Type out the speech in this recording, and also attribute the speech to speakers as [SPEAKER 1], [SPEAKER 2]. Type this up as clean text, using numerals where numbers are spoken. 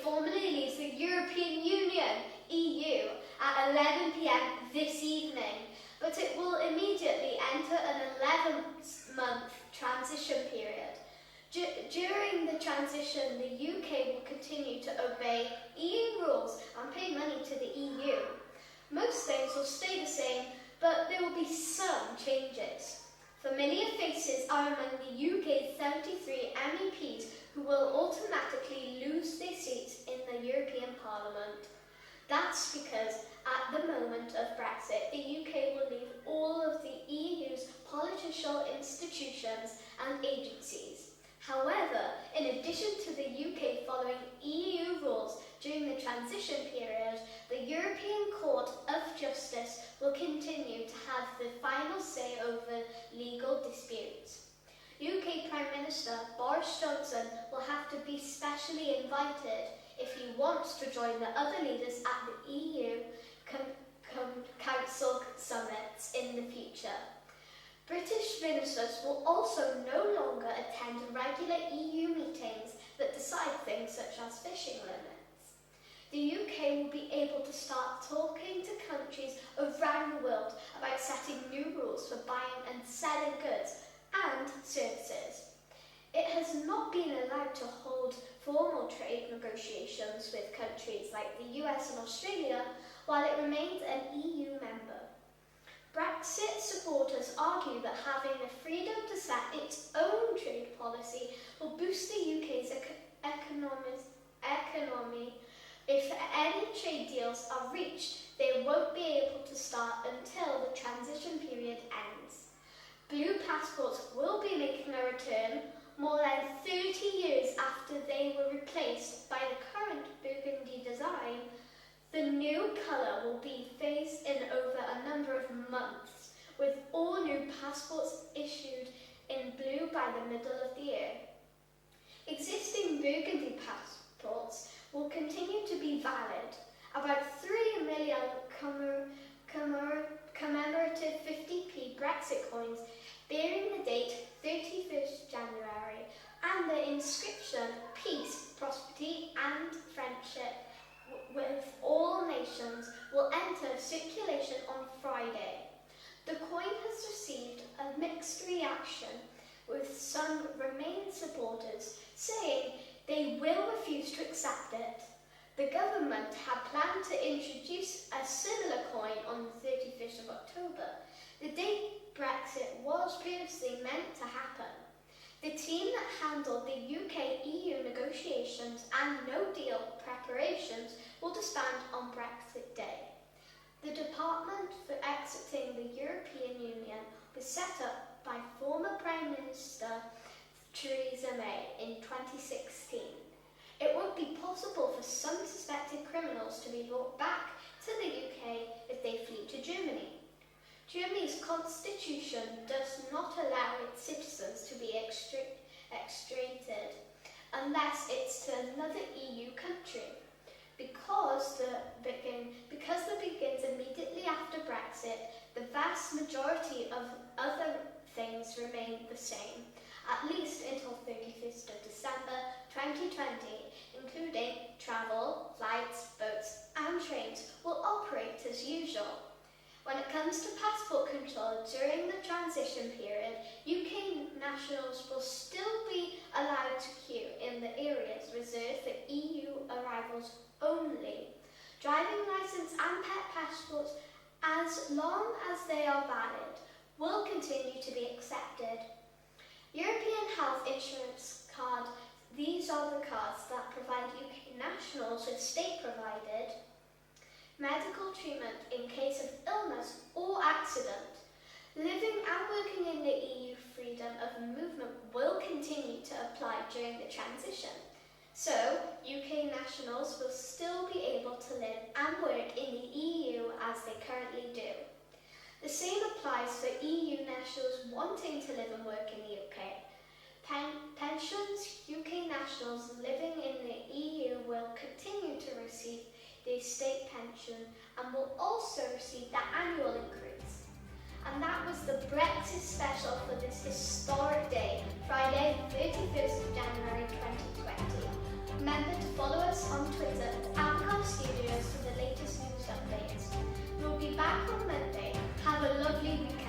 [SPEAKER 1] formally leaves the European Union, EU, at 11 p.m. this evening, but it will immediately enter an 11-month transition period. During the transition, the UK will continue to obey EU rules and pay money to the EU. Most things will stay the same, but there will be some changes. Familiar faces are among the UK's 73 MEPs who will automatically lose their seats in the European Parliament. That's because at the moment of Brexit, the UK will leave all of the EU's political institutions and agencies. However, in addition to the UK following EU rules during the transition period, the European Court of Justice will continue to have the final say over legal disputes. UK Prime Minister Boris Johnson will have to be specially invited if he wants to join the other leaders at the EU Council summits in the future. British ministers will also no longer attend regular EU meetings that decide things such as fishing limits. The UK will be able to start talking to countries around the world about setting new rules for buying and selling goods and services. It has not been allowed to hold formal trade negotiations with countries like the US and Australia while it remains an EU member. Brexit supporters argue that having the freedom to set its own trade policy will boost the UK's economy. If any trade deals are reached, they won't be able to start until the transition period ends. Blue passports will be making a return more than 30 years after they were replaced by the current burgundy design. The new colour will be phased in over a number of months, with all new passports issued in blue by the middle of the year. Existing burgundy passports will continue to be valid. About 3 million commemorative 50p Brexit coins bearing the date 31st January and the inscription Peace, Prosperity and Friendship with all nations will enter circulation on Friday. The coin has received a mixed reaction, with some Remain supporters saying they will refuse to accept it. The government had planned to introduce a similar coin on the 31st of October, the date Brexit was previously meant to happen. The team that handled the UK-EU negotiations and no-deal preparations will disband on Brexit Day. The Department for Exiting the European Union was set up by former Prime Minister Theresa May in 2016. It would be possible for some suspected criminals to be brought back to the UK if they flee to Germany. Germany's constitution does not allow its citizens to be extradited unless it's to another EU country. Because the begins immediately after Brexit, the vast majority of other things remain the same, at least until 31st of December 2020, including travel, flights, boats and trains will operate as usual. When it comes to passport control during the transition period, UK nationals will still be allowed to queue in the areas reserved for EU arrivals only. Driving licence and pet passports, as long as they are valid, will continue to be accepted. European Health Insurance Card. These are the cards that provide UK nationals with state-provided medical treatment in case of illness or accident. Living and working in the EU, freedom of movement will continue to apply during the transition. So, UK nationals will still be able to live and work in the EU as they currently do. The same applies for EU nationals wanting to live and work in the UK. Pensions, UK nationals living in the EU will continue to receive their state pension and will also receive the annual increase. And that was the Brexit Special for this historic day, Friday, 31st of January 2020. Remember to follow us on Twitter at Abercarn Studios for the latest news updates. We'll be back on Monday. Have a lovely weekend.